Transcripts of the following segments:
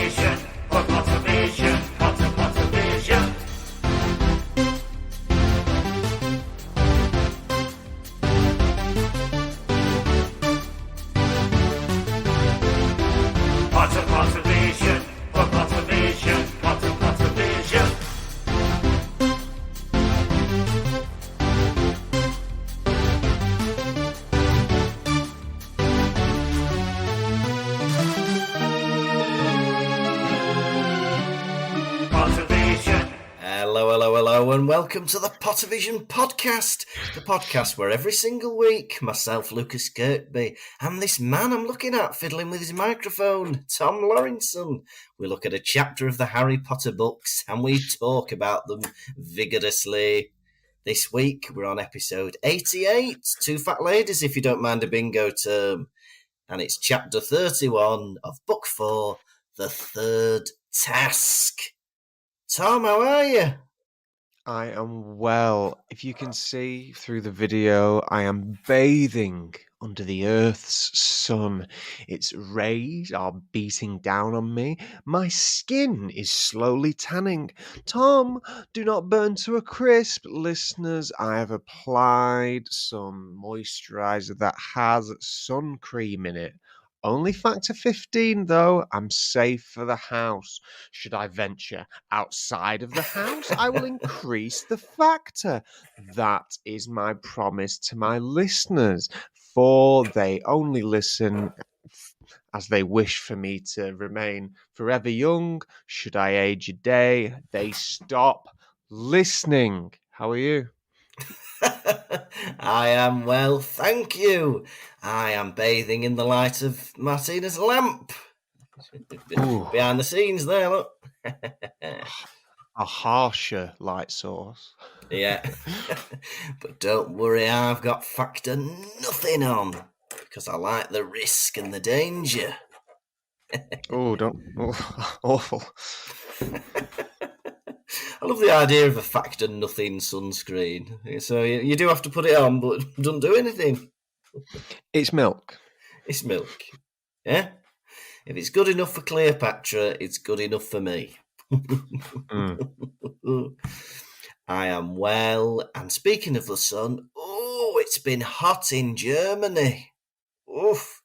Pottervision, Pottervision, Pottervision. Pottervision, Pottervision, Pottervision. Hello, and welcome to the Pottervision podcast, the podcast where every single week, myself, Lukas, Kirkby, and this man I'm looking at fiddling with his microphone, Tom Lawrenson, we look at a chapter of the Harry Potter books and we talk about them vigorously. This week, we're on episode 88, Two Fat Ladies, if you don't mind a bingo term, and it's chapter 31 of book 4, The Third Task. Tom, how are you? I am well. If you can see through the video, I am bathing under the Earth's sun. Its rays are beating down on me. My skin is slowly tanning. Tom, do not burn to a crisp. Listeners, I have applied some moisturizer that has sun cream in it. Only factor 15, though. I'm safe for the house. Should I venture outside of the house, I will increase the factor. That is my promise to my listeners, for they only listen as they wish for me to remain forever young. Should I age a day, they stop listening. How are you? I am well, thank you. I am bathing in the light of Martina's lamp. Ooh. Behind the scenes there, look. A harsher light source. Yeah. But don't worry, I've got factor nothing on, because I like the risk and the danger. Oh, don't. Oh, awful. I love the idea of a factor nothing sunscreen. So you do have to put it on, but it doesn't do anything. It's milk. It's milk. Yeah? If it's good enough for Cleopatra, it's good enough for me. I am well. And speaking of the sun, it's been hot in Germany. Oof.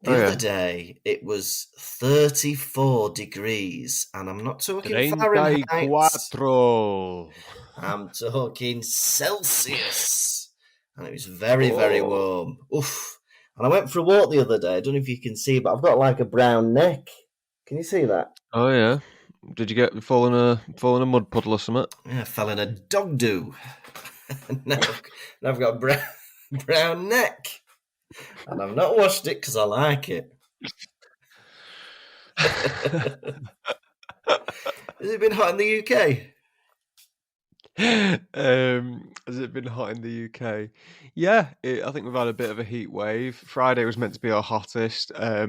The other day, it was 34 degrees, and I'm not talking Fahrenheit. 34. I'm talking Celsius. And it was very, very warm. Oof. And I went for a walk the other day. I don't know if you can see, but I've got like a brown neck. Can you see that? Oh, yeah. Did you fall in a mud puddle or something? Yeah, I fell in a dog do. now I've got a brown neck. And I've not washed it because I like it. Has it been hot in the UK? Has it been hot in the UK? Yeah, I think we've had a bit of a heat wave. Friday was meant to be our hottest. I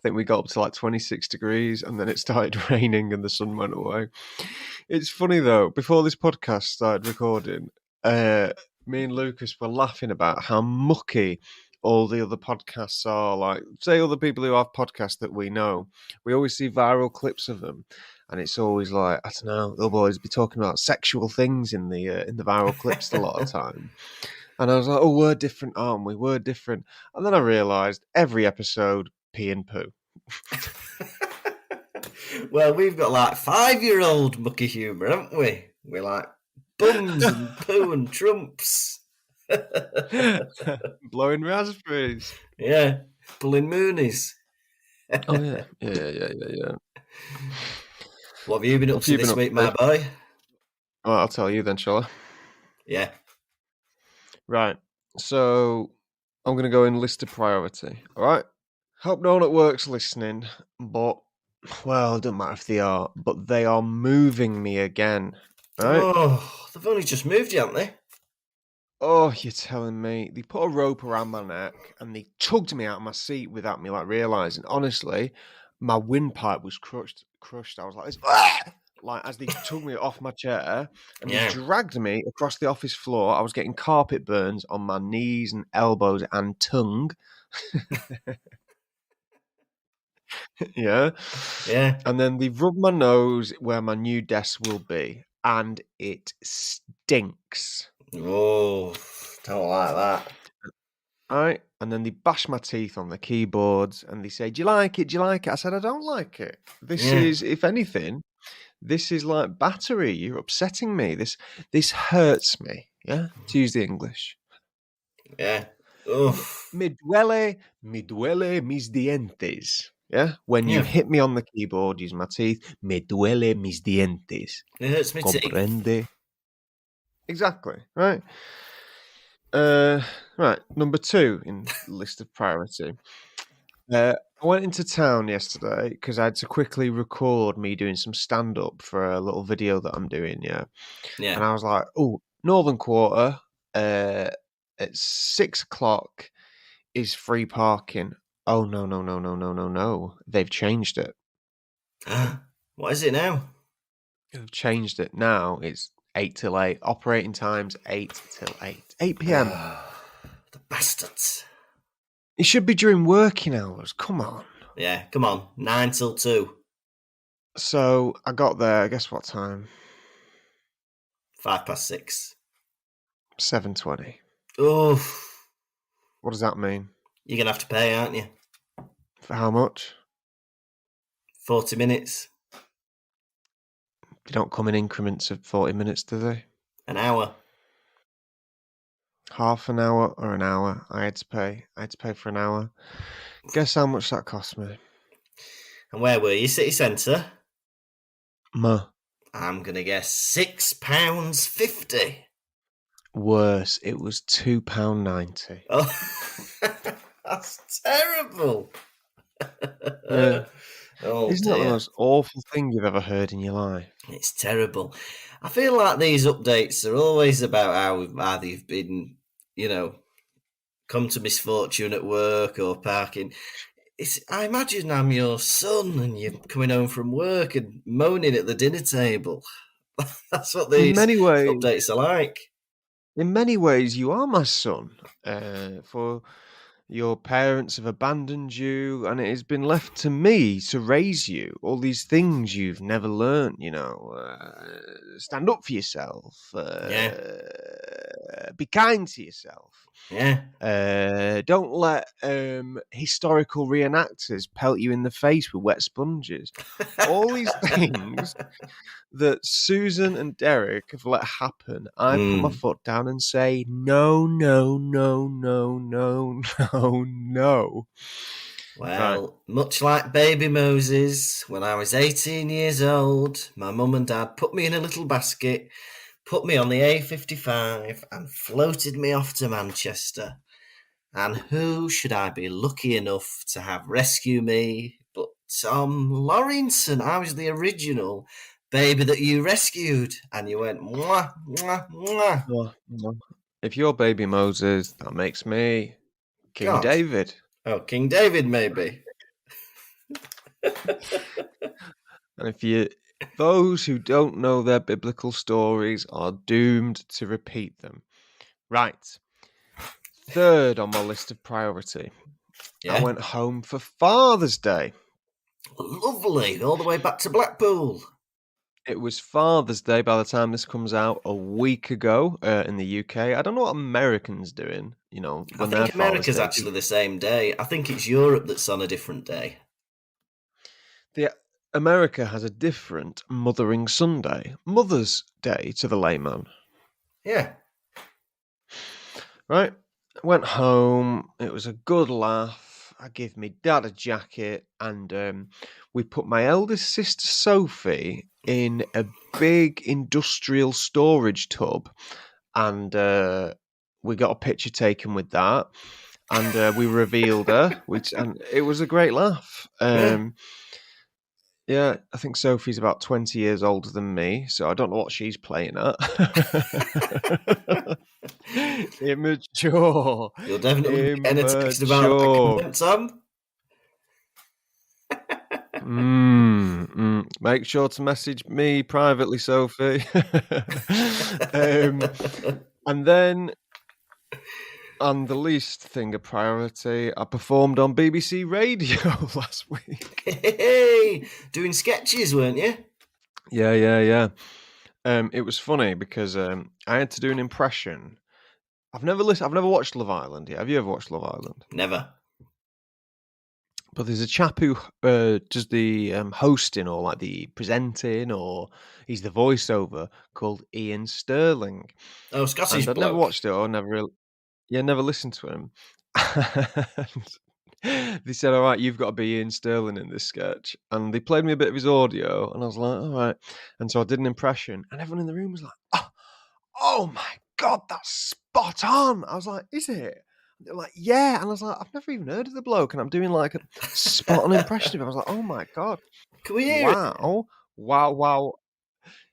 think we got up to like 26 degrees and then it started raining and the sun went away. It's funny though, before this podcast started recording, me and Lukas were laughing about how mucky all the other podcasts are. Like, say other people who have podcasts that we know, we always see viral clips of them. And it's always like, I don't know, they'll always be talking about sexual things in the viral clips a lot of time. And I was like, we're different, aren't we? We're different. And then I realised every episode, pee and poo. Well, we've got like 5-year-old mucky humour, haven't we? We're like bums and poo and trumps. Blowing raspberries. Yeah, pulling moonies. Oh, yeah. Yeah. What have you been up to this week, my boy? Well, I'll tell you then, shall I? Yeah. Right. So I'm going to go in list of priority. All right. Hope no one at work's listening, but, well, it doesn't matter if they are, but they are moving me again. Right? Oh, they've only just moved you, haven't they? Oh, you're telling me. They put a rope around my neck and they tugged me out of my seat without me like realising. Honestly, my windpipe was crushed. I was like this, like as they took me off my chair and they dragged me across the office floor. I was getting carpet burns on my knees and elbows and tongue. Yeah. Yeah. And then they rub my nose where my new desk will be, and it stinks. Oh, don't like that. Right? And then they bash my teeth on the keyboards and they say, "Do you like it? Do you like it?" I said, "I don't like it. This Yeah. is, if anything, this is like battery. You're upsetting me. This hurts me." Yeah, to use the English. Yeah. Oof. Me duele mis dientes. Yeah, when you Yeah. hit me on the keyboard using my teeth, me duele mis dientes. It hurts me teeth. Comprende? Exactly. Right. Right. Number 2 in the list of priority. I went into town yesterday because I had to quickly record me doing some stand up for a little video that I'm doing. Yeah. Yeah. And I was like, "Oh, Northern Quarter, at 6 o'clock is free parking." Oh, no. They've changed it. What is it now? They've changed it now. It's 8 till 8. Operating times 8 till 8. 8 p.m. The bastards. It should be during working hours. Come on. Yeah, come on. 9 till 2. So I got there. Guess what time? 6:05. 7:20. Oof. What does that mean? You're going to have to pay, aren't you? For how much? 40 minutes. They don't come in increments of 40 minutes, do they? An hour. Half an hour or an hour? I had to pay. I had to pay for an hour. Guess how much that cost me? And where were you? City centre? I'm going to guess £6.50. Worse. It was £2.90. Oh, that's terrible. Yeah. Oh, Isn't that the dear. most awful thing you've ever heard in your life? It's terrible. I feel like these updates are always about how either you've been, come to misfortune at work or parking. I imagine I'm your son and you're coming home from work and moaning at the dinner table. That's what In these many ways, updates are like. you are my son. For your parents have abandoned you, and it has been left to me to raise you. All these things you've never learnt, stand up for yourself, be kind to yourself. Yeah. Don't let historical reenactors pelt you in the face with wet sponges. All these things that Susan and Derek have let happen, I put my foot down and say, no. Well, much like baby Moses, when I was 18 years old, my mum and dad put me in a little basket, put me on the A55 and floated me off to Manchester. And who should I be lucky enough to have rescue me but Tom Lawrinson? I was the original baby that you rescued. And you went, mwah, mwah, mwah. If you're baby Moses, that makes me King God. David. Oh, King David, maybe. And those who don't know their biblical stories are doomed to repeat them. Right. Third on my list of priority. Yeah. I went home for Father's Day. Lovely. All the way back to Blackpool. It was Father's Day by the time this comes out a week ago in the UK. I don't know what Americans doing, when I their think America's Father's Day. actually the same day. I think it's Europe that's on a different day. America has a different Mothering Sunday, Mother's Day to the layman. Yeah. Right. I went home. It was a good laugh. I gave me dad a jacket, and we put my eldest sister Sophie in a big industrial storage tub, and we got a picture taken with that, and we revealed her, and it was a great laugh. Yeah, I think Sophie's about 20 years older than me, so I don't know what she's playing at. Immature. You'll definitely get a text about that, Tom. Make sure to message me privately, Sophie. And then And the least thing a priority, I performed on BBC Radio last week. Hey, doing sketches, weren't you? Yeah. It was funny because I had to do an impression. I've never watched Love Island yet. Have you ever watched Love Island? Never. But there's a chap who does the hosting or like the presenting, or he's the voiceover, called Ian Sterling. Oh, Scottish And I'd never bloke. watched it or never listened to him. And they said, "All right, you've got to be Ian Sterling in this sketch." And they played me a bit of his audio, and I was like, "All right." And so I did an impression, and everyone in the room was like, "Oh my god, that's spot on!" I was like, "Is it?" They were like, "Yeah," and I was like, "I've never even heard of the bloke," and I'm doing like a spot on impression of him. I was like, "Oh my god, Can we hear it? wow,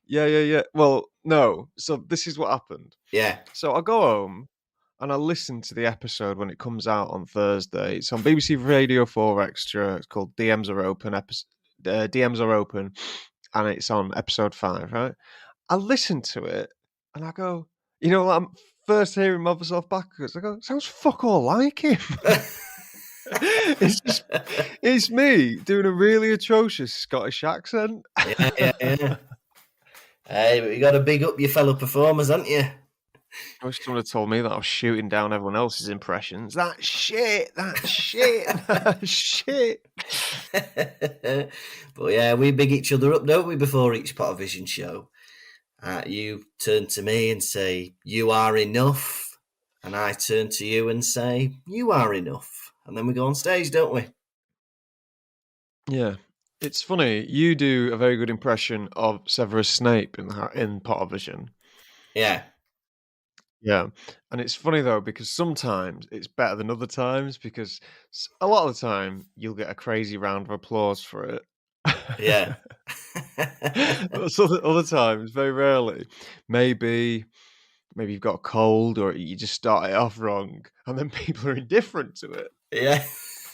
yeah." Well, no. So this is what happened. Yeah. So I go home and I listen to the episode when it comes out on Thursday. It's on BBC Radio 4 Extra. It's called DMs Are Open. DMs Are Open, and it's on episode 5, right? I listen to it and I go, I'm first hearing myself backwards. I go, sounds fuck all like him. It's me doing a really atrocious Scottish accent. Yeah. Hey, but you got to big up your fellow performers, haven't you? I wish someone had told me that I was shooting down everyone else's impressions. That shit. That shit. But yeah, we big each other up, don't we, before each Pottervision show? You turn to me and say, "You are enough." And I turn to you and say, "You are enough." And then we go on stage, don't we? Yeah. It's funny. You do a very good impression of Severus Snape in Pottervision. Yeah. Yeah. And it's funny, though, because sometimes it's better than other times, because a lot of the time you'll get a crazy round of applause for it. Yeah. Other times, very rarely, maybe you've got a cold or you just start it off wrong and then people are indifferent to it. Yeah.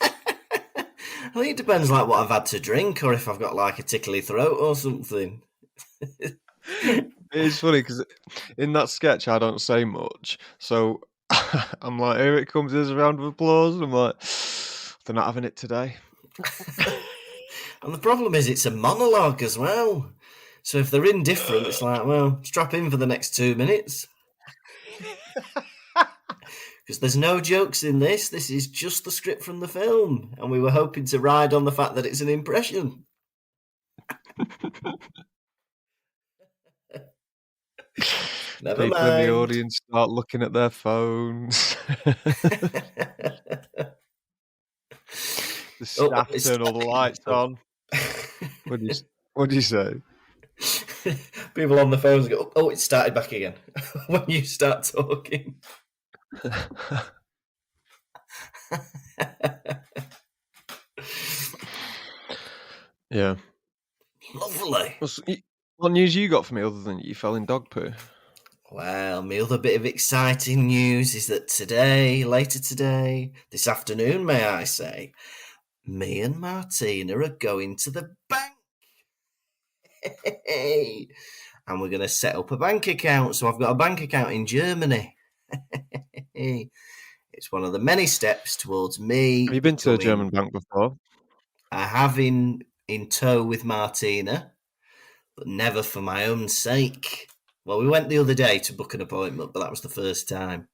I think it depends like what I've had to drink or if I've got like a tickly throat or something. It's funny because in that sketch I don't say much, so I'm like, here it comes, there's a round of applause, and I'm like, they're not having it today. And the problem is it's a monologue as well. So if they're indifferent, it's like, well, strap in for the next 2 minutes. Because there's no jokes in this. This is just the script from the film. And we were hoping to ride on the fact that it's an impression. Never People mind. in the audience start looking at their phones. The staff turn all the lights on. What do you say? People on the phones go, "Oh, it started back again." When you start talking. Yeah. Lovely. What news you got for me other than you fell in dog poo? Well, my other bit of exciting news is that later today, this afternoon, may I say, me and Martina are going to the bank. And we're going to set up a bank account. So I've got a bank account in Germany. It's one of the many steps towards me. Have you been to a German bank before? I have in tow with Martina, but never for my own sake. Well, we went the other day to book an appointment, but that was the first time.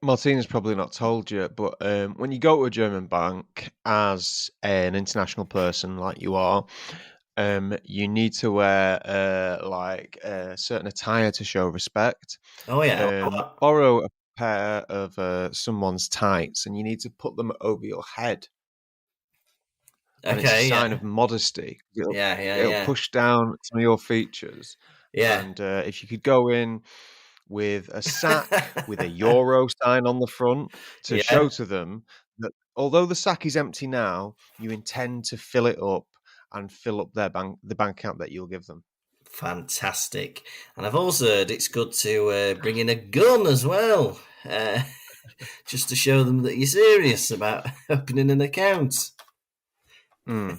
Martina's probably not told you, but when you go to a German bank as an international person like you are, you need to wear like a certain attire to show respect. Oh, yeah. Borrow a pair of someone's tights, and you need to put them over your head. And it's a sign of modesty. It'll push down some of your features. Yeah. And if you could go in with a sack with a Euro sign on the front to show to them that although the sack is empty now, you intend to fill it up and fill up the bank account that you'll give them. Fantastic. And I've also heard it's good to bring in a gun as well, just to show them that you're serious about opening an account. And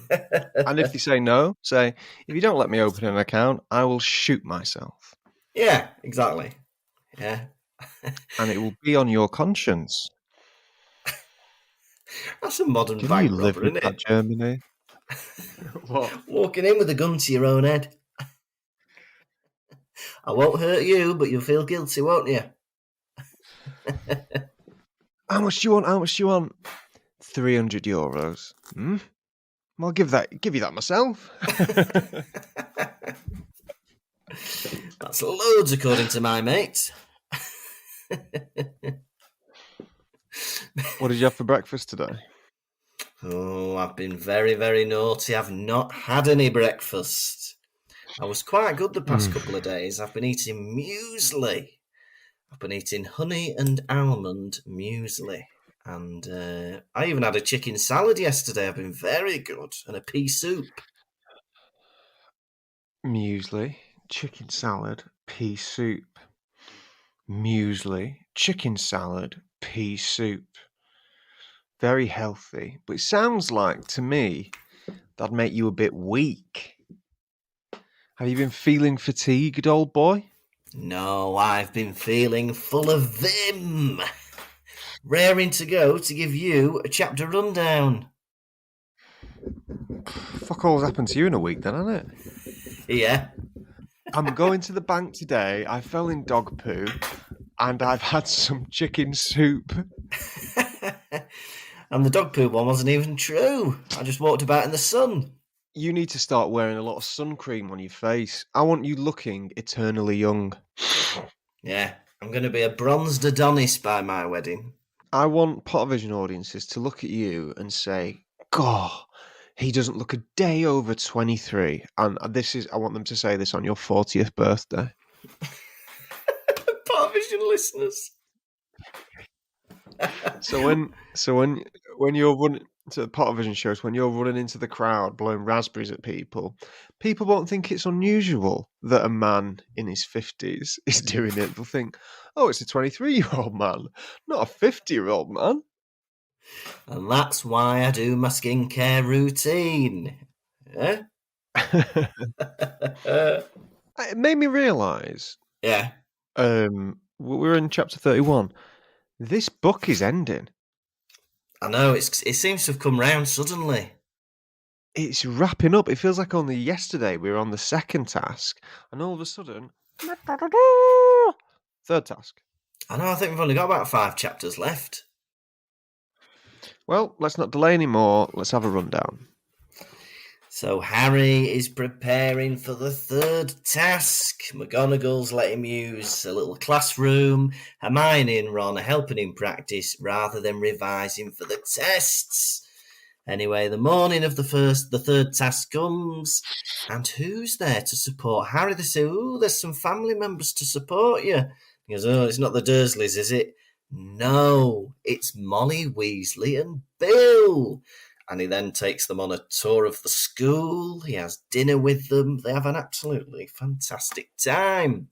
if they say no, say, "If you don't let me open an account, I will shoot myself." Yeah, exactly. Yeah. And it will be on your conscience. That's a modern Can bank you live robber, with isn't that, it? Germany? What? Walking in with a gun to your own head. I won't hurt you, but you'll feel guilty, won't you? How much do you want? How much do you want? €300. I'll give you that myself. That's loads, according to my mate. What did you have for breakfast today? Oh, I've been very, very naughty. I've not had any breakfast. I was quite good the past couple of days. I've been eating muesli. I've been eating honey and almond muesli. And I even had a chicken salad yesterday. I've been very good. And a pea soup. Muesli, chicken salad, pea soup. Muesli, chicken salad, pea soup. Very healthy, but it sounds like to me that'd make you a bit weak. Have you been feeling fatigued, old boy? No, I've been feeling full of vim. Raring to go to give you a chapter rundown. Fuck all's happened to you in a week then, hasn't it? Yeah. I'm going to the bank today. I fell in dog poo and I've had some chicken soup. And the dog poo one wasn't even true. I just walked about in the sun. You need to start wearing a lot of sun cream on your face. I want you looking eternally young. Yeah, I'm going to be a bronzed Adonis by my wedding. I want Pottervision audiences to look at you and say, God, he doesn't look a day over 23. And I want them to say this on your 40th birthday. Pottervision listeners. So when you're running to the Pottervision shows, when you're running into the crowd blowing raspberries at people won't think it's unusual that a man in his 50s is doing it. They'll think, oh, it's a 23-year-old man, not a 50-year-old man. And that's why I do my skincare routine. Yeah? It made me realise, Yeah. we're in chapter 31. This book is ending. I know, it seems to have come round suddenly. It's wrapping up. It feels like only yesterday we were on the second task, and all of a sudden, third task. I know, I think we've only got about 5 chapters left. Well, let's not delay anymore. Let's have a rundown. So Harry is preparing for the third task. McGonagall's let him use a little classroom. Hermione and Ron are helping him practice rather than revising for the tests. Anyway, the morning of the third task comes, and who's there to support Harry? They say, "Oh, there's some family members to support you." He goes, "Oh, it's not the Dursleys, is it?" No, it's Molly Weasley and Bill. And he then takes them on a tour of the school. He has dinner with them. They have an absolutely fantastic time.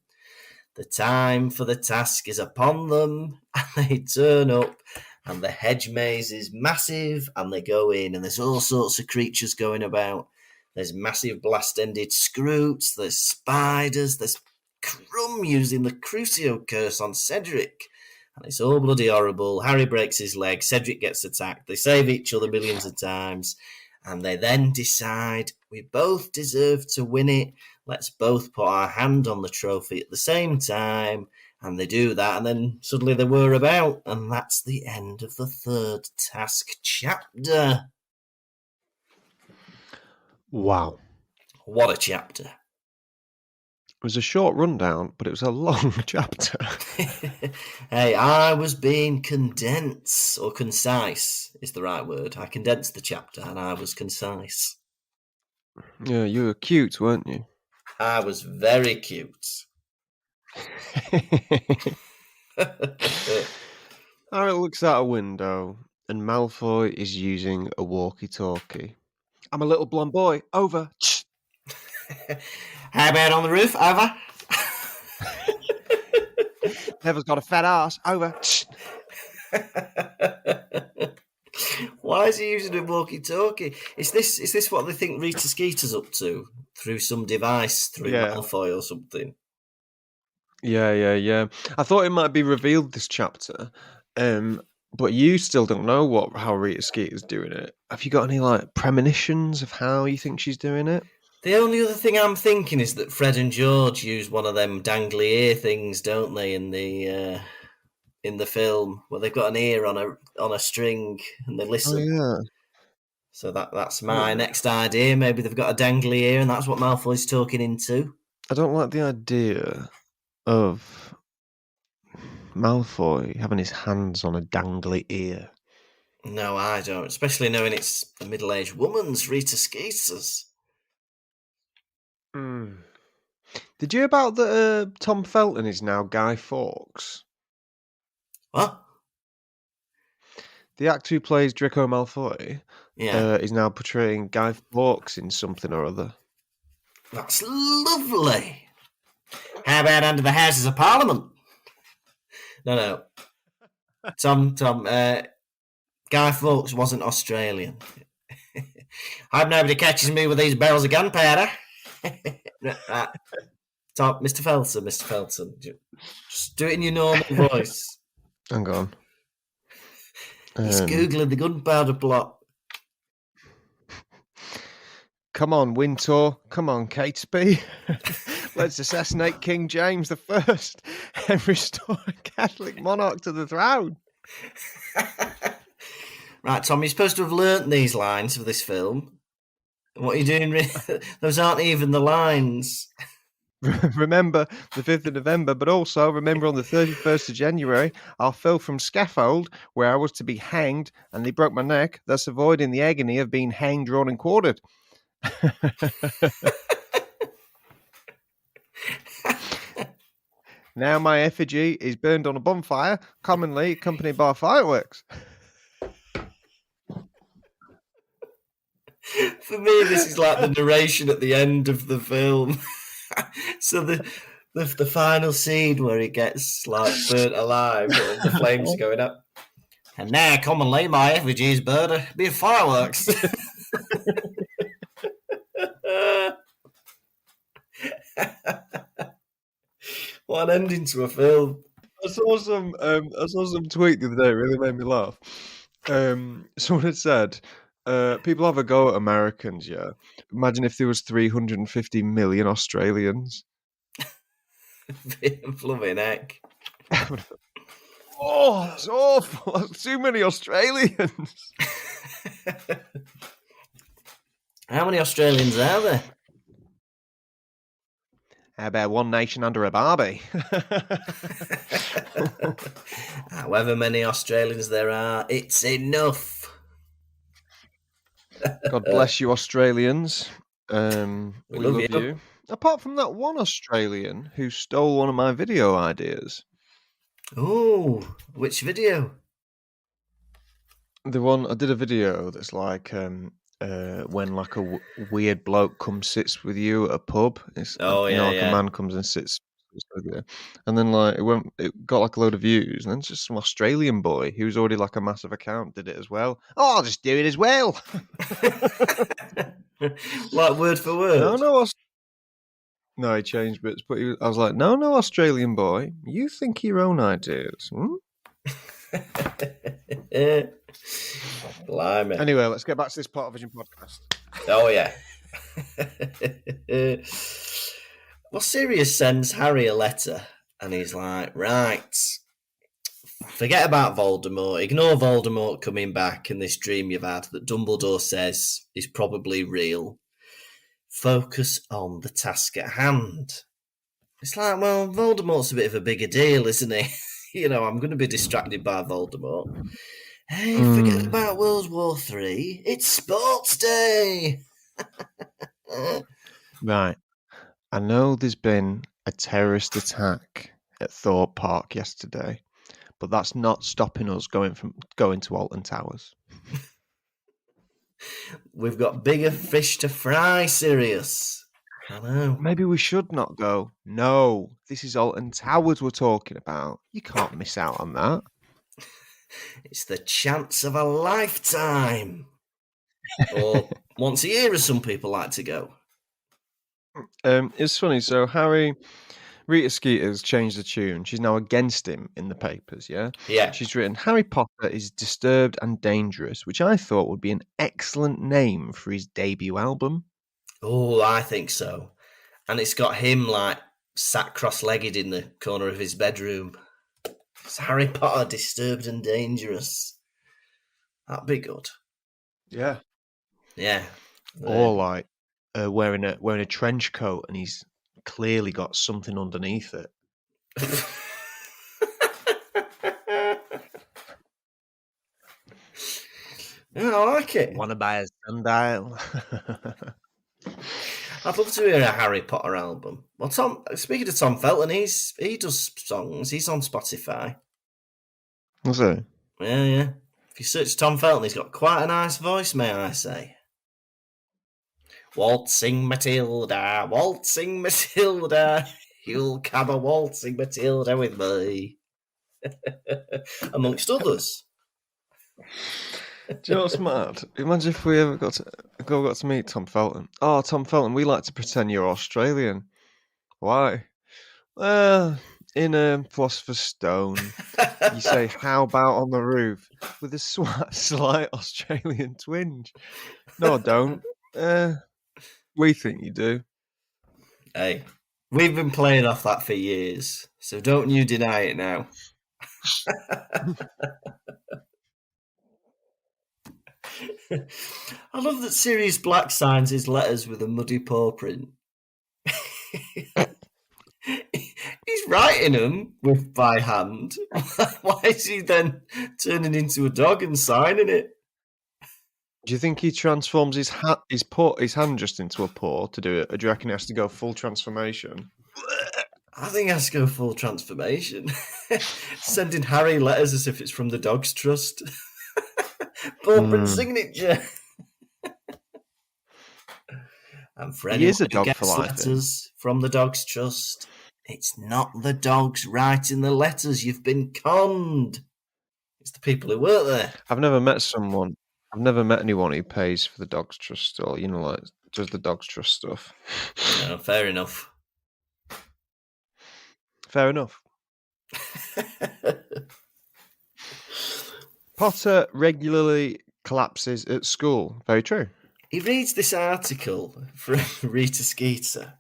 The time for the task is upon them, and they turn up, and the hedge maze is massive, and they go in, and there's all sorts of creatures going about. There's massive blast-ended scroots, there's spiders, there's Crumb using the Crucio curse on Cedric. And it's all bloody horrible. Harry breaks his leg. Cedric gets attacked. They save each other millions of times. And they then decide, we both deserve to win it. Let's both put our hand on the trophy at the same time. And they do that. And then suddenly they were about. And that's the end of the third task chapter. Wow. What a chapter. It was a short rundown, but it was a long chapter. Hey, I was being condensed, or concise is the right word. I condensed the chapter and I was concise. Yeah, you were cute, weren't you? I was very cute. Harry looks out a window and Malfoy is using a walkie-talkie. I'm a little blonde boy. Over. How about on the roof? Over. Never's got a fat ass. Over. Why is he using a walkie-talkie? Is this what they think Rita Skeeter's up to? Through some device, through Yeah. Malfoy or something? Yeah. I thought it might be revealed this chapter, but you still don't know how Rita Skeeter's doing it. Have you got any like premonitions of how you think she's doing it? The only other thing I'm thinking is that Fred and George use one of them dangly ear things, don't they, in the film, where they've got an ear on a string and they Oh listen. yeah. So that's my next idea. Maybe they've got a dangly ear and that's what Malfoy's talking into. I don't like the idea of Malfoy having his hands on a dangly ear. No, I don't. Especially knowing it's a middle-aged woman's Rita Skeeter's. Did you hear about that Tom Felton is now Guy Fawkes? What? The actor who plays Draco Malfoy Yeah. is now portraying Guy Fawkes in something or other. That's lovely. How about under the Houses of Parliament? No. Tom, Guy Fawkes wasn't Australian. I hope nobody catches me with these barrels of gunpowder. Tom, Mr. Felton, just do it in your normal voice. Hang on. He's Googling the gunpowder plot. Come on, Wintour. Come on, Catesby. Let's assassinate King James I and restore a Catholic monarch to the throne. Right, Tom, you're supposed to have learnt these lines for this film. What are you doing? Those aren't even the lines. Remember the 5th of November, but also remember on the 31st of January, I fell from scaffold where I was to be hanged and they broke my neck, thus avoiding the agony of being hanged, drawn, and quartered. Now my effigy is burned on a bonfire, commonly accompanied by fireworks. For me, this is like the narration at the end of the film. So the final scene where he gets like burnt alive and the flames going up. And now, commonly, my effigy is burned by fireworks. What an ending to a film. I saw some tweet the other day. It really made me laugh. Someone had said, "People have a go at Americans. Yeah, imagine if there was 350 million Australians." Fluffing heck. Oh, that's awful. That's too many Australians. How many Australians are there? How about one nation under a Barbie? However many Australians there are, it's enough. God bless you, Australians. We love you. Apart from that one Australian who stole one of my video ideas. Oh, which video? The one I did a video that's like when like a weird bloke comes sits with you at a pub. It's a man comes and sits with you, and then like it got like a load of views, and then just some Australian boy who's already like a massive account did it as well. Oh, I'll just do it as well. Like word for word. No, he changed bits, but I was like, no, Australian boy, you think your own ideas. Blimey. Anyway, let's get back to this Pottervision podcast. Oh, yeah. Well, Sirius sends Harry a letter, and he's like, right, forget about Voldemort, ignore Voldemort coming back and this dream you've had that Dumbledore says is probably real. Focus on the task at hand. It's like, well, Voldemort's a bit of a bigger deal, isn't he? I'm going to be distracted by Voldemort. Hey, forget about World War III. It's sports day. Right. I know there's been a terrorist attack at Thorpe Park yesterday, but that's not stopping us going to Alton Towers. We've got bigger fish to fry, Sirius. I know. Maybe we should not go. No, this is Alton Towers we're talking about. You can't miss out on that. It's the chance of a lifetime. Or once a year, as some people like to go. It's funny. So Harry Rita Skeeter's changed the tune. She's now against him in the papers, yeah? Yeah. She's written, Harry Potter is disturbed and dangerous, which I thought would be an excellent name for his debut album. Oh, I think so. And it's got him, like, sat cross-legged in the corner of his bedroom. It's Harry Potter, disturbed and dangerous. That'd be good. Yeah. Yeah. Or, like, wearing a trench coat and he's clearly got something underneath it. Yeah, I like it. Want to buy a sundial? I'd love to hear a Harry Potter album. Well, speaking of Tom Felton, he does songs. He's on Spotify. Is he? Yeah. If you search Tom Felton, he's got quite a nice voice, may I say. Waltzing Matilda, you'll come a waltzing Matilda with me. Amongst others. Do you know what's mad? Imagine if we ever got to meet Tom Felton. Oh, Tom Felton, we like to pretend you're Australian. Why? Well, in Philosopher's Stone, you say, how about on the roof? With a slight Australian twinge. No, I don't. We think you do. Hey, we've been playing off that for years, so don't you deny it now. I love that Sirius Black signs his letters with a muddy paw print. He's writing them by hand. Why is he then turning into a dog and signing it? Do you think he transforms his hand just into a paw to do it? Or do you reckon he has to go full transformation? I think he has to go full transformation. Sending Harry letters as if it's from the Dogs Trust. Paw print signature. And for anyone who gets letters from the Dogs Trust, it's not the dogs writing the letters. You've been conned. It's the people who work there. I've never met anyone who pays for the Dogs Trust or, like, does the Dogs Trust stuff. No, fair enough. Fair enough. Potter regularly collapses at school. Very true. He reads this article from Rita Skeeter,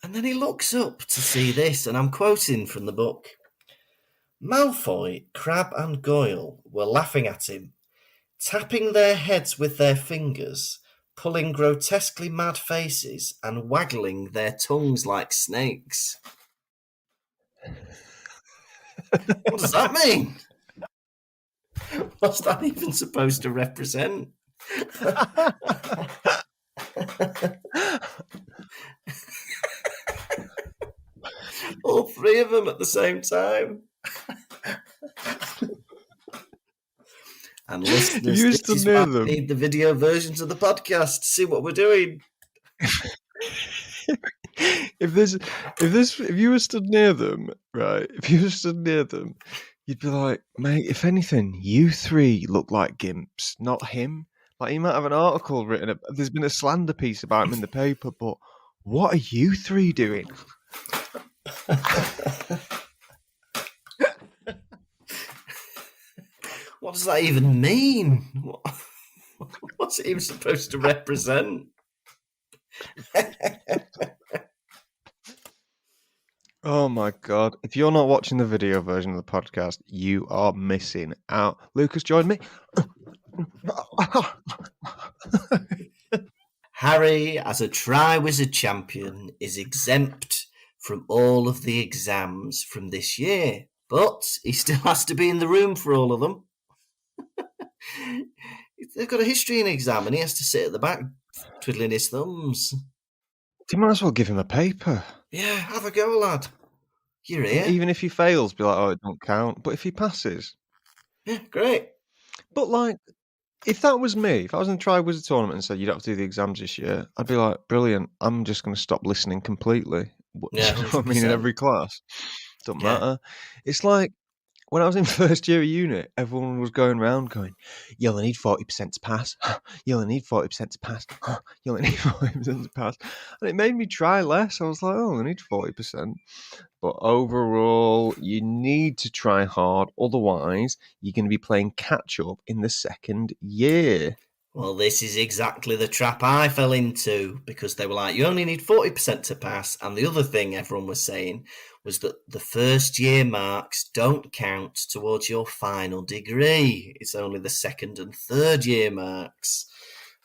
and then he looks up to see this, and I'm quoting from the book. Malfoy, Crabbe and Goyle were laughing at him, tapping their heads with their fingers, pulling grotesquely mad faces, and waggling their tongues like snakes. What does that mean? What's that even supposed to represent? All three of them at the same time. And listeners, you stood near them. Need the video versions of the podcast to see what we're doing. If you were stood near them, right? If you were stood near them, you'd be like, mate, if anything, you three look like gimps, not him. Like, he might have an article written. There's been a slander piece about him in the paper, but what are you three doing? What does that even mean? What's it even supposed to represent? Oh my God. If you're not watching the video version of the podcast, you are missing out. Lukas, join me. Harry, as a triwizard champion, is exempt from all of the exams from this year, but he still has to be in the room for all of them. They've got a history and exam, and he has to sit at the back twiddling his thumbs. You might as well give him a paper. Yeah, have a go, lad. You're here. Even if he fails, be like, oh, it don't count. But if he passes... Yeah, great. But, like, if that was me, if I was in the Triwizard tournament and said, you don't have to do the exams this year, I'd be like, brilliant, I'm just going to stop listening completely. Yeah, you know what I mean? In every class. Doesn't matter. It's like, when I was in first year of uni, everyone was going around going, you only need 40% to pass. You only need 40% to pass. You only need 40% to pass. And it made me try less. I was like, oh, I need 40%. But overall, you need to try hard. Otherwise, you're going to be playing catch up in the second year. Well, this is exactly the trap I fell into, because they were like, you only need 40% to pass. And the other thing everyone was saying was that the first year marks don't count towards your final degree. It's only the second and third year marks.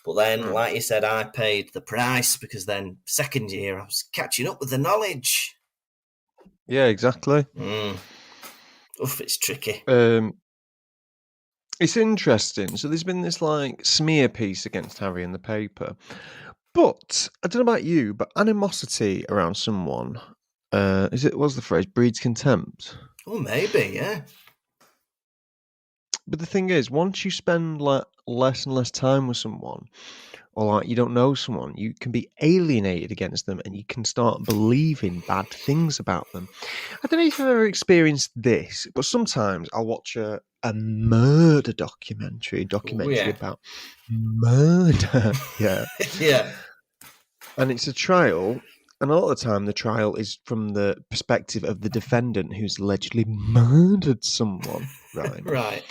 But then, like you said, I paid the price, because then second year I was catching up with the knowledge. Yeah, exactly. Oof, it's tricky. It's interesting. So there's been this like smear piece against Harry in the paper. But I don't know about you, but animosity around someone, what's the phrase, breeds contempt? Oh, maybe, yeah. But the thing is, once you spend like less and less time with someone, or like you don't know someone, you can be alienated against them and you can start believing bad things about them. I don't know if you've ever experienced this, but sometimes I'll watch a murder documentary about murder. Yeah. Yeah. And it's a trial. And a lot of the time, the trial is from the perspective of the defendant who's allegedly murdered someone, right? Right.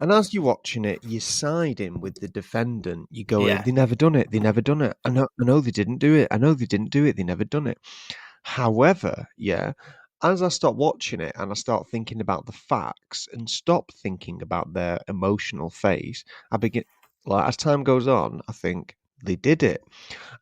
And as you're watching it, you're siding with the defendant. You're going, Yeah. they never done it. They never done it. I know they didn't do it. I know they didn't do it. They never done it. However, yeah, as I start watching it and I start thinking about the facts and stop thinking about their emotional phase, I begin, like, as time goes on, I think they did it.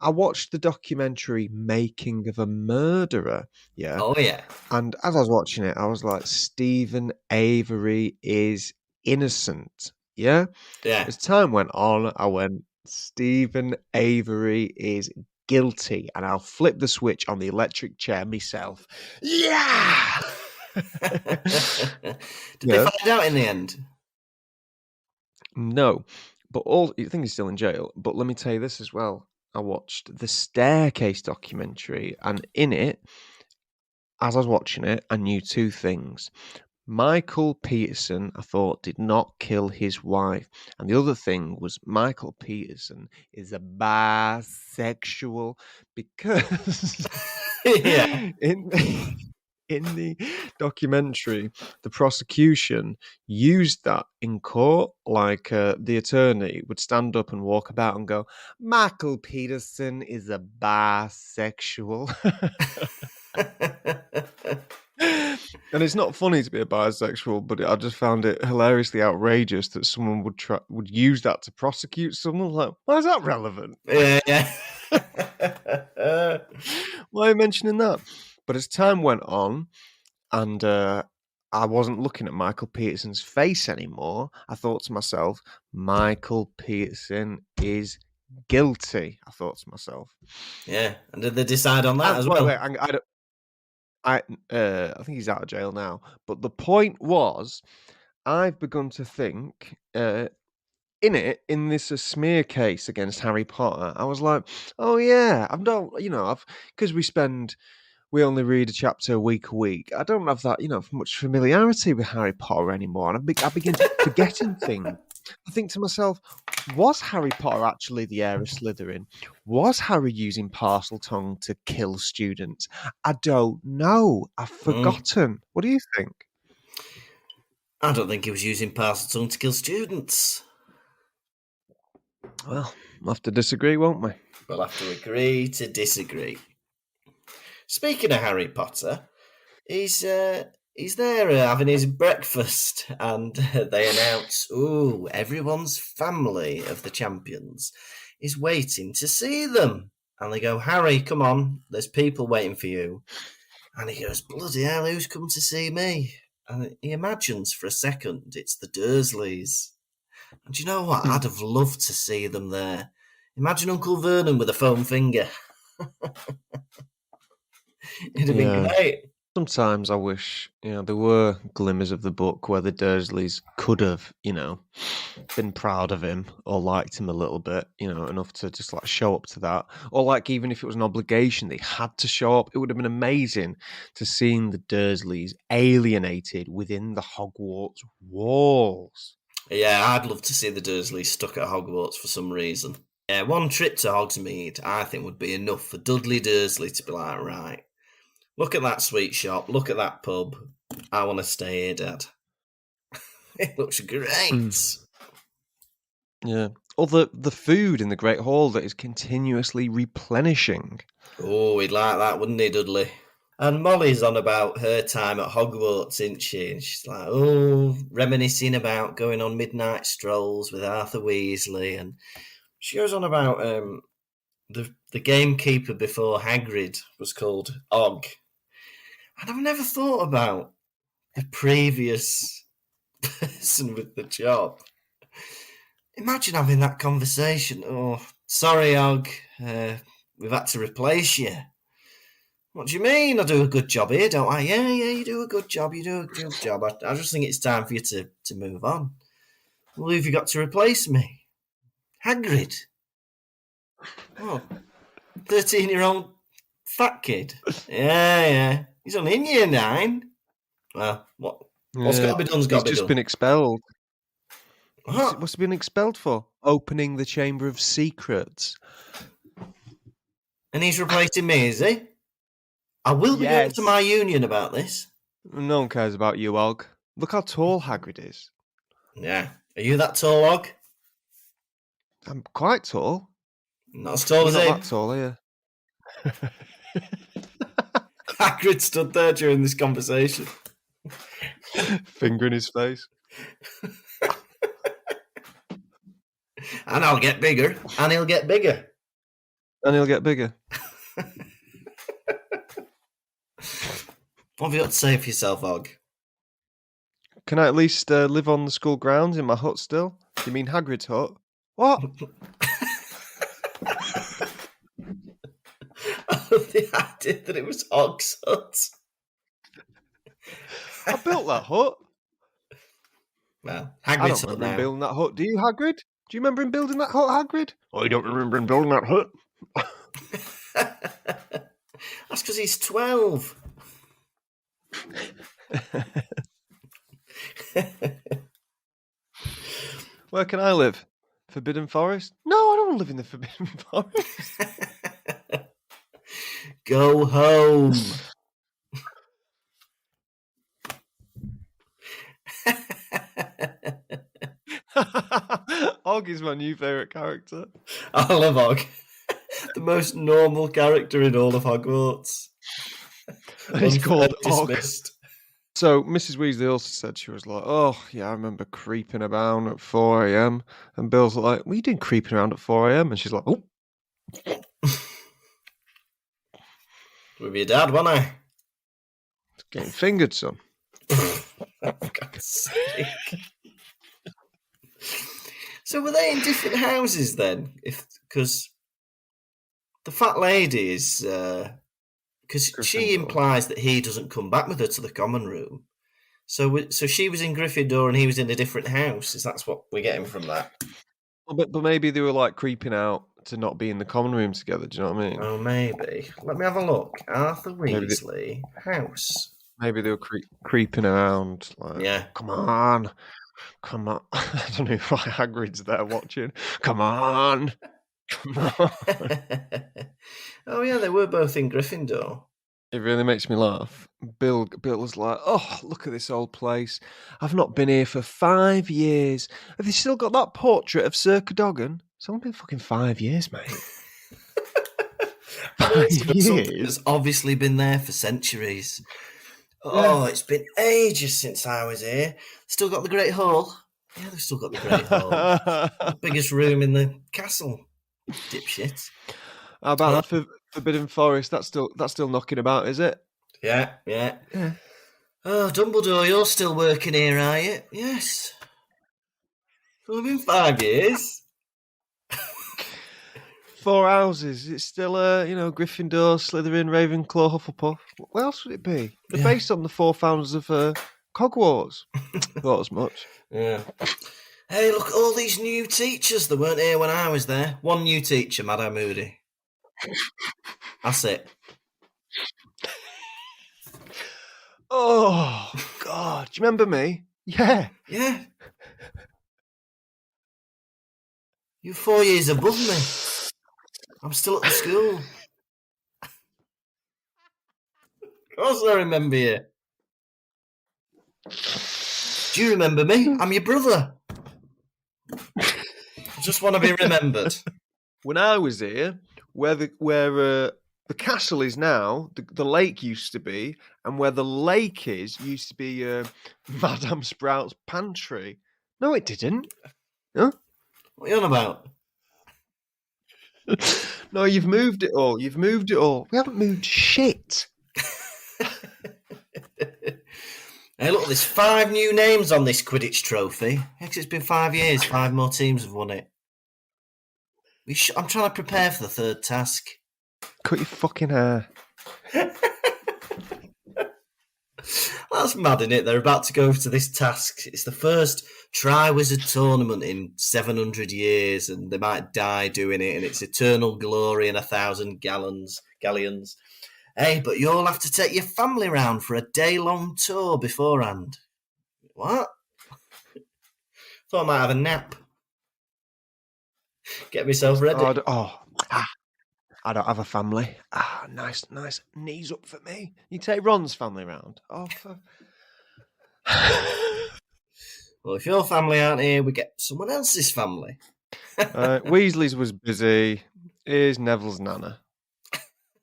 I watched the documentary Making of a Murderer, yeah. Oh, yeah. And as I was watching it, I was like, Stephen Avery is innocent, yeah? Yeah. As time went on, I went, Stephen Avery is guilty, and I'll flip the switch on the electric chair myself. Yeah! Did they find out in the end? No. But I think he's still in jail. But let me tell you this as well. I watched the Staircase documentary, and in it, as I was watching it, I knew two things. Michael Peterson, I thought, did not kill his wife. And the other thing was Michael Peterson is a bisexual because Yeah. in the documentary, the prosecution used that in court. Like the attorney would stand up and walk about and go, Michael Peterson is a bisexual. And it's not funny to be a bisexual, but I just found it hilariously outrageous that someone would use that to prosecute someone. Like, why is that relevant? Yeah. Why are you mentioning that? But as time went on, and I wasn't looking at Michael Peterson's face anymore, I thought to myself, Michael Peterson is guilty. I thought to myself. Yeah, and did they decide on that as well? Wait, I think he's out of jail now. But the point was, I've begun to think in this smear case against Harry Potter, I was like, oh yeah, because we only read a chapter a week. I don't have that, much familiarity with Harry Potter anymore, and I begin forgetting things. I think to myself, was Harry Potter actually the heir of Slytherin? Was Harry using Parseltongue to kill students? I don't know. I've forgotten. What do you think? I don't think he was using Parseltongue to kill students. Well, we'll have to disagree, won't we? We'll have to agree to disagree. Speaking of Harry Potter, he's there having his breakfast, and they announce, everyone's family of the champions is waiting to see them. And they go, Harry, come on, there's people waiting for you. And he goes, bloody hell, who's come to see me? And he imagines for a second it's the Dursleys. And do you know what? I'd have loved to see them there. Imagine Uncle Vernon with a foam finger. It'd have been great. Sometimes I wish, there were glimmers of the book where the Dursleys could have, been proud of him or liked him a little bit, enough to just like show up to that. Or like even if it was an obligation, they had to show up. It would have been amazing to seeing the Dursleys alienated within the Hogwarts walls. Yeah, I'd love to see the Dursleys stuck at Hogwarts for some reason. Yeah, one trip to Hogsmeade, I think, would be enough for Dudley Dursley to be like, right, look at that sweet shop, look at that pub. I want to stay here, Dad. It looks great. Yeah. Or the food in the Great Hall that is continuously replenishing. Oh, he'd like that, wouldn't he, Dudley? And Molly's on about her time at Hogwarts, isn't she? And she's like, reminiscing about going on midnight strolls with Arthur Weasley. And she goes on about the gamekeeper before Hagrid was called Og. And I've never thought about the previous person with the job. Imagine having that conversation. Oh, sorry, Og. We've had to replace you. What do you mean? I do a good job here, don't I? Yeah, you do a good job. You do a good job. I just think it's time for you to move on. Well, who have you got to replace me? Hagrid. Oh, 13-year-old fat kid. Yeah. He's only in year 9. Well, what's got to be done's got to be done. He's just been expelled. What's he been expelled for? Opening the Chamber of Secrets. And he's replacing me, is he? I will be going to my union about this. No one cares about you, Og. Look how tall Hagrid is. Yeah. Are you that tall, Og? I'm quite tall. Not as tall as him. Not that tall, are you? Hagrid stood there during this conversation. Finger in his face. And I'll get bigger. And he'll get bigger. And he'll get bigger. What have you got to say for yourself, Og? Can I at least live on the school grounds in my hut still? You mean Hagrid's hut? What? The idea that it was Og's hut. I built that hut. Well, I Hagrid's don't hut remember him now. building that hut. Do you, Hagrid? Do you remember him building that hut, Hagrid? I don't remember him building that hut. That's because he's 12. Where can I live? Forbidden Forest? No, I don't want to live in the Forbidden Forest. Go home. Og is my new favourite character. I love Og. The most normal character in all of Hogwarts. He's called Og. Dismissed. So Mrs. Weasley also said, she was like, oh, yeah, I remember creeping around at 4 a.m. And Bill's like, what are you doing creeping around at 4 a.m? And she's like, oh. With your dad, wasn't I? Getting fingered, son. For God's sake. So were they in different houses then? Because the fat lady is... Because she implies that he doesn't come back with her to the common room. So she was in Gryffindor and he was in a different house. Is that what we're getting from that? Well, but maybe they were like creeping out to not be in the common room together. Do you know what I mean? Oh, maybe. Let me have a look. Arthur Weasley house. Maybe they were creeping around. Like, yeah. Come on. I don't know why Hagrid's there watching. Come on. Oh yeah, they were both in Gryffindor. It really makes me laugh. Bill was like, oh, look at this old place. I've not been here for 5 years. Have they still got that portrait of Sir Cadogan? It's only been fucking 5 years, mate. 5 years? It's obviously been there for centuries. Oh, It's been ages since I was here. Still got the Great Hall. Yeah, they've still got the Great Hall. The biggest room in the castle. Dipshit. How about the Forbidden Forest? That's still knocking about, is it? Yeah. Oh, Dumbledore, you're still working here, are you? Yes. It's only been 5 years. 4 houses. It's still, Gryffindor, Slytherin, Ravenclaw, Hufflepuff. What else would it be? They're based on the 4 founders of Hogwarts. Thought as much. Yeah. Hey, look, all these new teachers that weren't here when I was there. One new teacher, Madame Moody. That's it. Oh, God. Do you remember me? Yeah. Yeah. You're 4 years above me. I'm still at the school. Of course I remember you. Do you remember me? I'm your brother. I just want to be remembered. When I was here, where the castle is now, the lake used to be, and where the lake is used to be Madame Sprout's pantry. No, it didn't. Huh? What are you on about? No, you've moved it all. You've moved it all. We haven't moved shit. Hey, look, there's 5 new names on this Quidditch trophy. It's been 5 years. 5 more teams have won it. I'm trying to prepare for the 3rd task. Cut your fucking hair. That's mad, isn't it? They're about to go to this task. It's the first triwizard tournament in 700 years, and they might die doing it, and it's eternal glory and 1,000 galleons. Hey, but you'll have to take your family round for a day-long tour beforehand. What? Thought I might have a nap. Get myself ready. I don't have a family. Nice. Knees up for me. You take Ron's family round. Well, if your family aren't here, we get someone else's family. Weasley's was busy. Here's Neville's nana.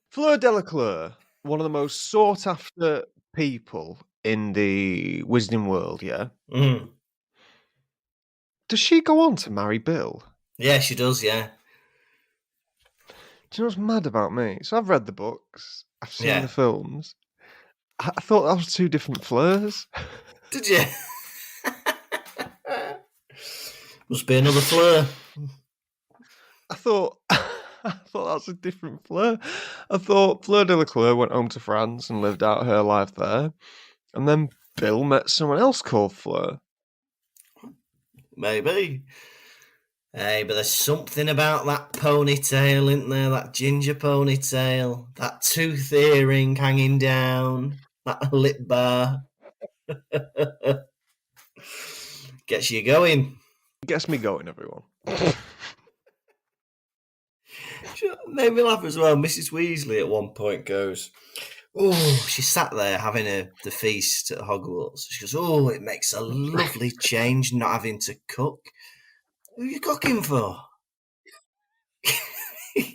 Fleur Delacroix, one of the most sought-after people in the wizarding world, yeah? Mm. Does she go on to marry Bill? Yeah, she does, yeah. Do you know what's mad about me? So I've read the books, I've seen the films. I thought that was 2 different Fleurs. Did you? Must be another Fleur. I thought that's a different Fleur. I thought Fleur Delacroix went home to France and lived out her life there. And then Bill met someone else called Fleur. Maybe. Hey, but there's something about that ponytail, isn't there? That ginger ponytail. That tooth earring hanging down. That lip bar. Gets you going. Gets me going, everyone. Made me laugh as well. Mrs. Weasley at one point goes, oh, she sat there having the feast at Hogwarts. She goes, oh, it makes a lovely change not having to cook. Who are you cooking for? Your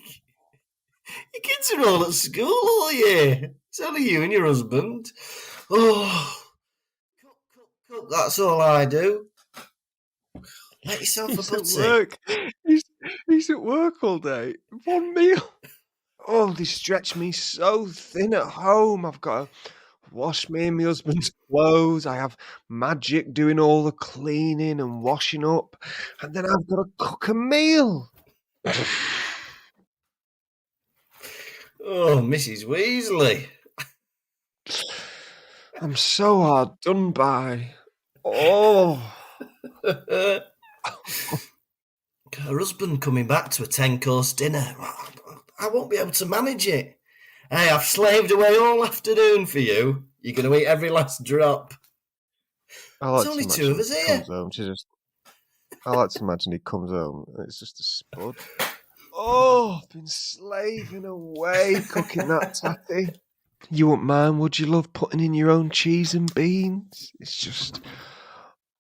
kids are all at school all year. It's only you and your husband. Oh, cook. That's all I do. Let yourself a butty. Work. He's at work all day. 1 meal. Oh, they stretch me so thin at home. I've got to wash me and my husband's clothes. I have Magic doing all the cleaning and washing up. And then I've got to cook a meal. Oh, Mrs. Weasley. I'm so hard done by. Oh. Her husband coming back to a 10-course dinner. I won't be able to manage it. Hey, I've slaved away all afternoon for you. You're going to eat every last drop. There's only 2 of us here. I like to imagine he comes home and it's just a spud. Oh, I've been slaving away cooking that tatty. You wouldn't mind, would you, love, putting in your own cheese and beans? It's just...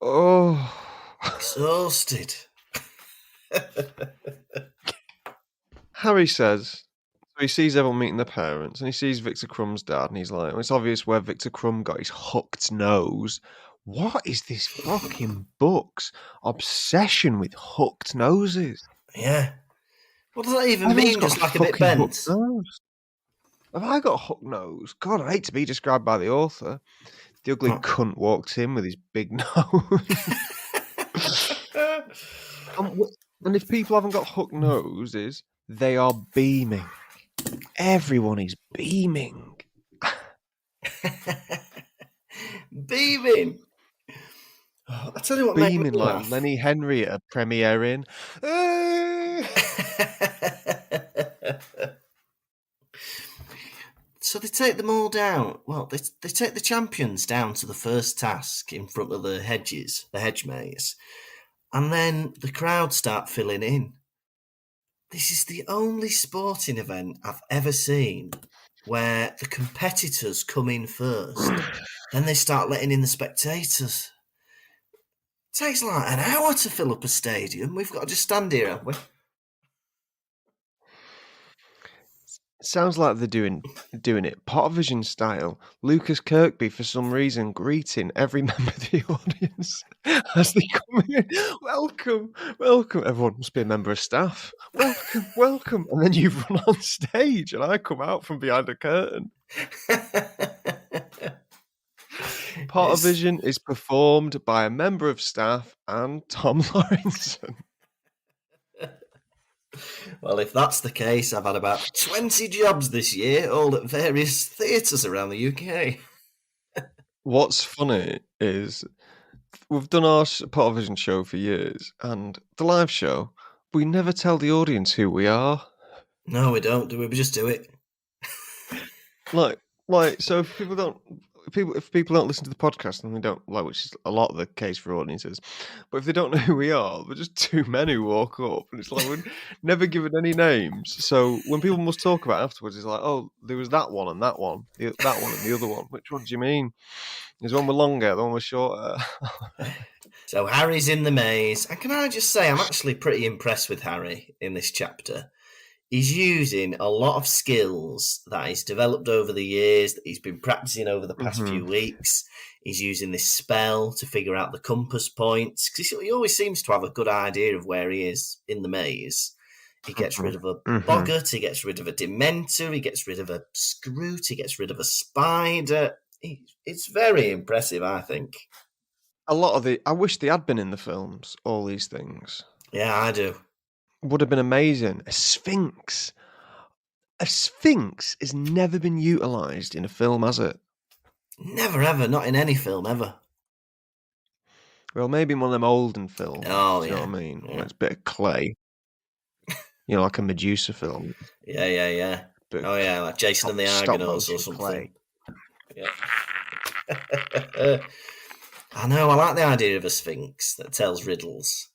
Oh... Exhausted. Harry says, so he sees everyone meeting their parents and he sees Victor Crumb's dad and he's like, well, it's obvious where Victor Crumb got his hooked nose. What is this fucking book's obsession with hooked noses? Yeah. What does that even mean? Just like a bit bent? Have I got a hooked nose? God, I hate to be described by the author. The ugly cunt walked in with his big nose. And if people haven't got hooked noses, They are beaming. Everyone is beaming. Beaming. Oh, I tell you what, beaming made me like laugh. Lenny Henry at a premiering. So they take them all down. Well, they take the champions down to the first task in front of the hedges, the hedge maze, and then the crowd start filling in. This is the only sporting event I've ever seen where the competitors come in first, then they start letting in the spectators. It takes like an hour to fill up a stadium. We've got to just stand here, haven't we? Sounds like they're doing it Pottervision style. Lukas Kirkby, for some reason, greeting every member of the audience as they come in. Welcome, welcome. Everyone must be a member of staff. Welcome, welcome. And then you run on stage, and I come out from behind a curtain. Pottervision is performed by a member of staff and Tom Lawrenson. Well, if that's the case, I've had about 20 jobs this year, all at various theatres around the UK. What's funny is we've done our Pottervision show for years, and the live show, we never tell the audience who we are. No, we don't, do we? We just do it. Like, so if people don't listen to the podcast and they don't like, which is a lot of the case for audiences, but if they don't know who we are, we're just two men who walk up, and it's like we're never given any names. So when people must talk about it afterwards, it's like, oh, there was that one and that one, that one and the other one. Which one do you mean? There's one with long hair, the one with short hair. So Harry's in the maze, and can I just say, I'm actually pretty impressed with Harry in this chapter. He's using a lot of skills that he's developed over the years, that he's been practicing over the past few weeks. He's using this spell to figure out the compass points, because he always seems to have a good idea of where he is in the maze. He gets rid of a boggart, he gets rid of a dementor, he gets rid of a scroot, he gets rid of a spider. It's very impressive, I think. A lot of I wish they had been in the films, all these things. Yeah, I do. Would have been amazing. A sphinx. A sphinx has never been utilised in a film, has it? Never, ever. Not in any film, ever. Well, maybe in one of them olden films. Oh, do you yeah. know what I mean? Yeah. Where it's a bit of clay. You know, like a Medusa film. Yeah. Oh, yeah, like Jason and the Argonauts or something. Clay. Yeah. I know, I like the idea of a sphinx that tells riddles.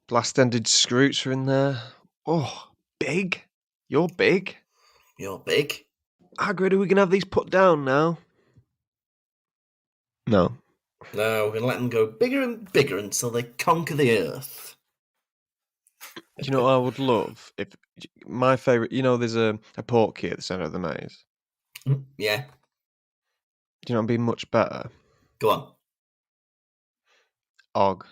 Blast-ended scroots are in there. Oh, big. You're big. You're big. Hagrid, are we going to have these put down now? No. No, we're going to let them go bigger and bigger until they conquer the earth. Do you know what I would love? If my favourite, you know, there's a portkey at the centre of the maze. Yeah. Do you know what would be much better? Go on. Og.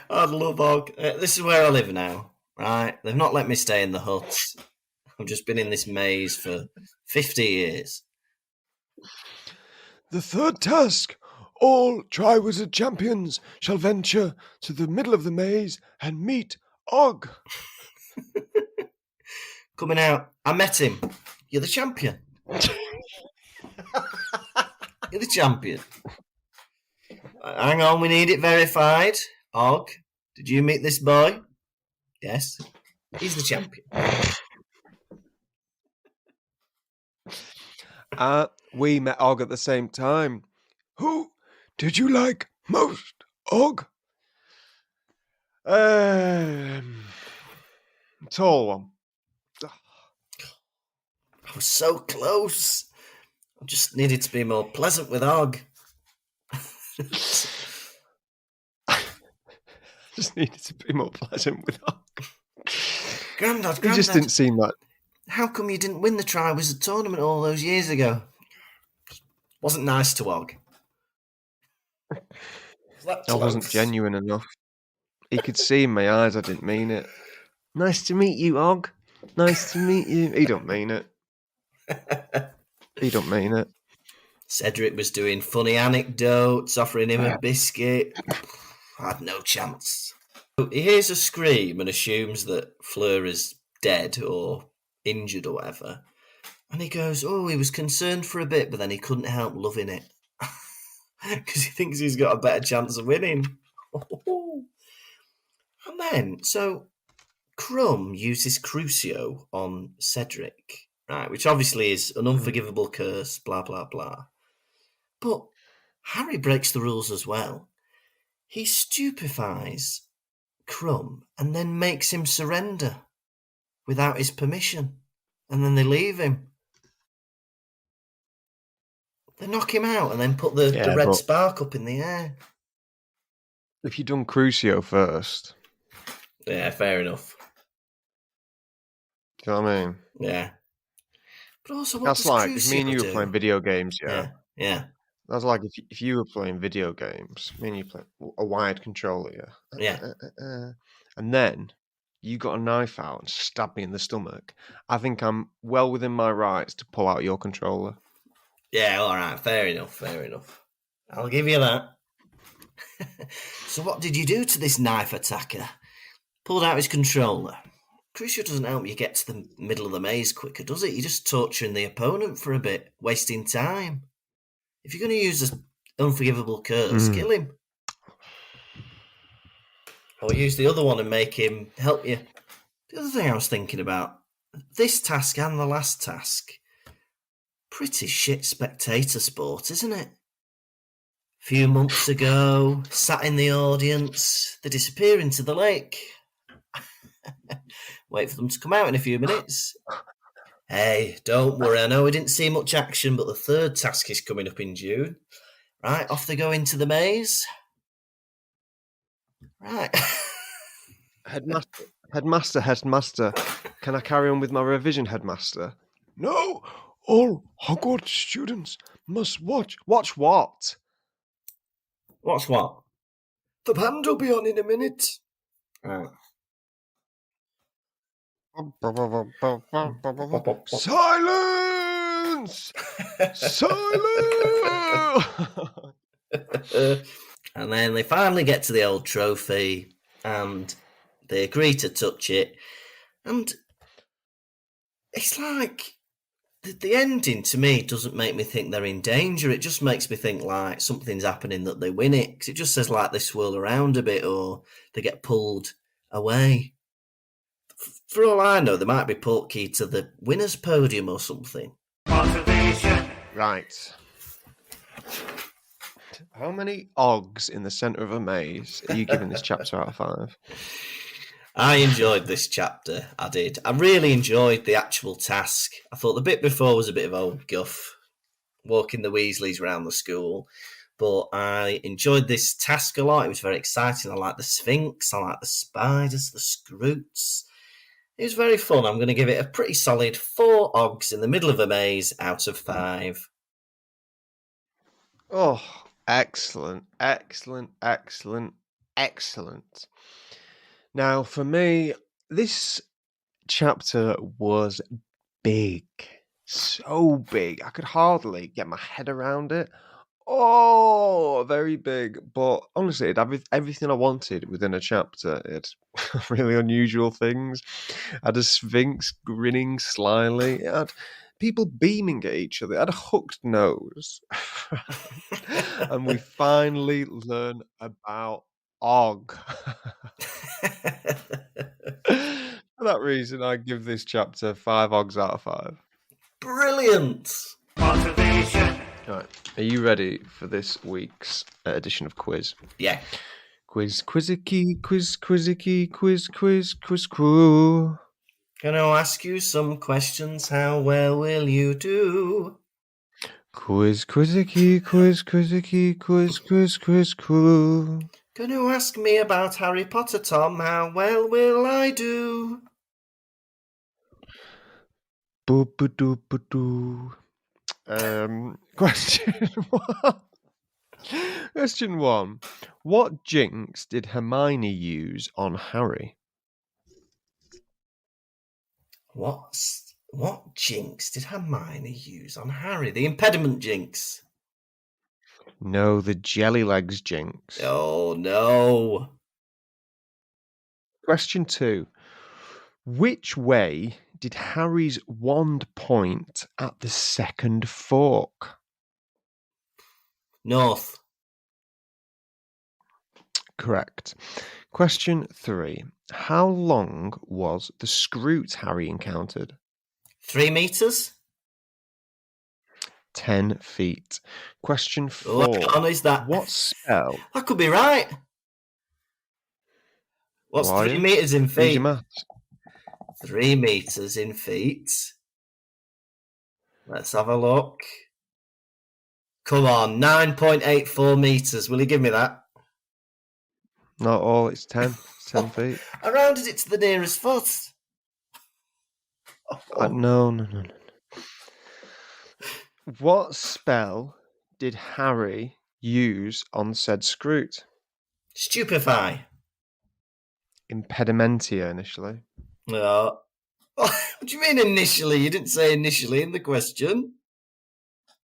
I'd love Og. This is where I live now, right? They've not let me stay in the hut. I've just been in this maze for 50 years. The third task. All triwizard champions shall venture to the middle of the maze and meet Og. Coming out. I met him. You're the champion. You're the champion. Hang on, we need it verified. Og, did you meet this boy? Yes. He's the champion. We met Og at the same time. Who did you like most, Og? Tall one. I was so close. I just needed to be more pleasant with Og. Just needed to be more pleasant with Og. Grandad. He just didn't seem like... How come you didn't win the Triwizard tournament all those years ago? Wasn't nice to Og. I wasn't genuine enough. He could see in my eyes I didn't mean it. Nice to meet you, Og. Nice to meet you. He don't mean it. He don't mean it. Cedric was doing funny anecdotes, offering him a biscuit. I had no chance. He hears a scream and assumes that Fleur is dead or injured or whatever. And he goes, oh, he was concerned for a bit, but then he couldn't help loving it. Because he thinks he's got a better chance of winning. And then, so Crumb uses Crucio on Cedric, right, which obviously is an unforgivable curse, blah, blah, blah. But Harry breaks the rules as well. He stupefies Crumb and then makes him surrender without his permission. And then they leave him. They knock him out and then put the red spark up in the air. If you'd done Crucio first. Yeah, fair enough. Do you know what I mean? Yeah. But also, what that's does like Crucio if me and you were playing video games, Yeah. That's like if you were playing video games, me and you play a wired controller, and then you got a knife out and stabbed me in the stomach. I think I'm well within my rights to pull out your controller. Yeah, all right, fair enough. I'll give you that. So what did you do to this knife attacker? Pulled out his controller. Crucio doesn't help you get to the middle of the maze quicker, does it? You're just torturing the opponent for a bit, wasting time. If you're going to use this unforgivable curse, kill him. Or use the other one and make him help you. The other thing I was thinking about, this task and the last task, pretty shit spectator sport, isn't it? A few months ago, sat in the audience, they disappear into the lake. Wait for them to come out in a few minutes. Hey, don't worry, I know we didn't see much action, but the third task is coming up in June. Right, off they go into the maze. Right. Headmaster, can I carry on with my revision, Headmaster? No, all Hogwarts students must watch. Watch what? Watch what? The band will be on in a minute. Right. Silence! Silence! And then they finally get to the old trophy and they agree to touch it. And it's like the ending to me doesn't make me think they're in danger. It just makes me think like something's happening that they win it. Because it just says like they swirl around a bit or they get pulled away. For all I know, they might be portkeyed to the winner's podium or something. Pottervision. Right. How many Oggs in the centre of a maze are you giving this chapter out of 5? I enjoyed this chapter, I did. I really enjoyed the actual task. I thought the bit before was a bit of old guff, walking the Weasleys around the school. But I enjoyed this task a lot. It was very exciting. I like the Sphinx, I like the spiders, the Scroots. It was very fun. I'm going to give it a pretty solid 4 Oggs in the middle of a maze out of 5. Oh, excellent. Now, for me, this chapter was big. So big. I could hardly get my head around it. Oh, very big. But honestly, it had everything I wanted within a chapter. It had really unusual things. It had a Sphinx grinning slyly. It had people beaming at each other. It had a hooked nose. And we finally learn about Og. For that reason, I give this chapter 5 Oggs out of 5. Brilliant! Pottervision. Right, are you ready for this week's edition of Quiz? Yeah. Quizzicky, quizzicky, quiz crew. Gonna ask you some questions, how well will you do? Quizzicky, quiz crew. Gonna ask me about Harry Potter, Tom, how well will I do? Boo-ba-doo-ba-doo. Question 1. What jinx did Hermione use on Harry? What jinx did Hermione use on Harry? The impediment jinx. No, the jelly legs jinx. Oh, no. Question 2. Which way did Harry's wand point at the second fork? North. Correct. Question 3. How long was the Scroot Harry encountered? 3 meters. 10 feet. Question 4. What is that? What spell? That could be right. What's 3 meters in feet? Use your maths. 3 meters in feet. Let's have a look. Come on, 9.84 meters. Will you give me that? Not all, it's 10. It's 10 feet. I rounded it to the nearest foot. No. What spell did Harry use on said Scroot? Stupefy. Impedimentia initially. What do you mean initially? You didn't say initially in the question.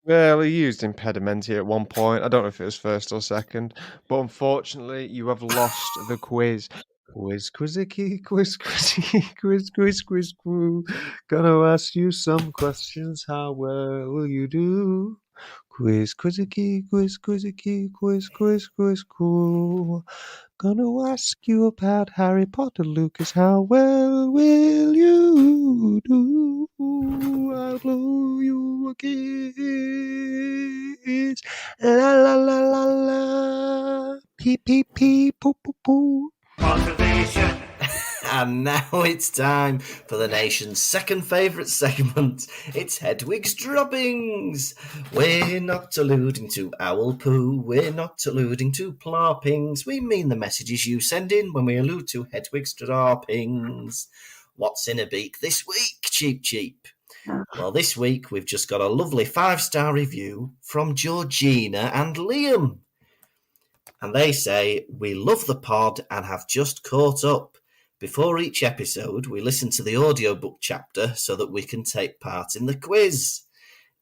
Well, he used Impedimentia at one point. I don't know if it was first or second, but unfortunately, you have lost the quiz. Quiz, quizzicky, quiz, quizzicky, quiz, quiz. Gonna ask you some questions. How well will you do? Quiz, quizzicky, quiz, quizzicky, quiz. Gonna ask you about Harry Potter, Lucas. How well will you do? I'll blow you a kiss. La la la la la. Pee pee pee poo poo poo. Pottervision. And now it's time for the nation's second favourite segment. It's Hedwig's Droppings. We're not alluding to owl poo. We're not alluding to ploppings. We mean the messages you send in when we allude to Hedwig's Droppings. What's in a beak this week, Cheap? Well, this week we've just got a lovely 5-star review from Georgina and Liam. And they say, we love the pod and have just caught up. Before each episode, we listen to the audiobook chapter so that we can take part in the quiz.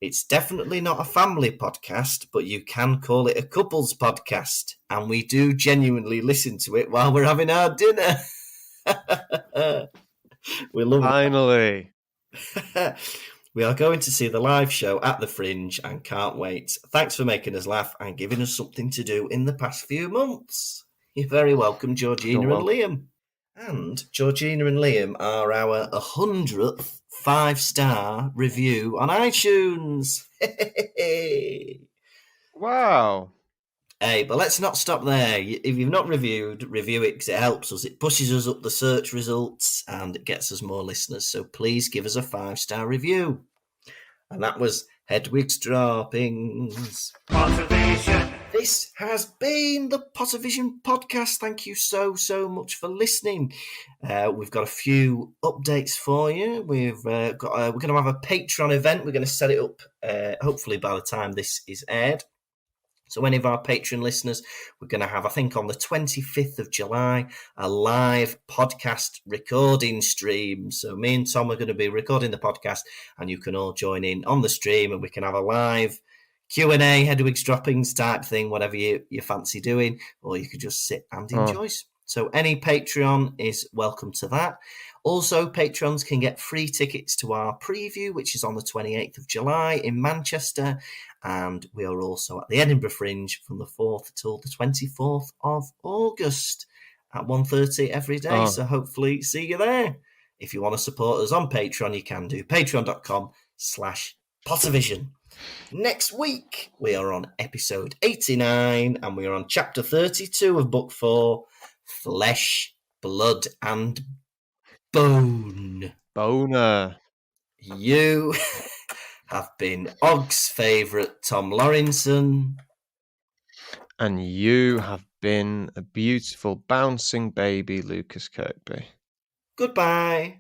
It's definitely not a family podcast, but you can call it a couples podcast. And we do genuinely listen to it while we're having our dinner. We love it. Finally. We are going to see the live show at the Fringe and can't wait. Thanks for making us laugh and giving us something to do in the past few months. You're very welcome, Georgina and Liam. And Georgina and Liam are our 100th 5-star review on iTunes. Wow. Hey, but let's not stop there. If you've not reviewed, review it because it helps us. It pushes us up the search results and it gets us more listeners. So please give us a 5-star review. And that was Hedwig's Droppings. Pottervision. This has been the Pottervision podcast. Thank you so much for listening. We've got a few updates for you. We're going to have a Patreon event. We're going to set it up hopefully by the time this is aired. So any of our Patreon listeners, we're going to have, I think on the 25th of July, a live podcast recording stream. So me and Tom are going to be recording the podcast and you can all join in on the stream and we can have a live Q&A, Hedwig's Droppings type thing, whatever you fancy doing, or you could just sit and enjoy. So any Patreon is welcome to that. Also, Patrons can get free tickets to our preview, which is on the 28th of July in Manchester. And we are also at the Edinburgh Fringe from the 4th till the 24th of August at 1:30 every day. So hopefully see you there. If you want to support us on Patreon, you can do patreon.com/Pottervision. Next week, we are on episode 89 and we are on chapter 32 of book 4, Flesh, Blood and Bone. Boner. You have been Og's favourite Tom Lawrenson. And you have been a beautiful bouncing baby Lucas Kirkby. Goodbye.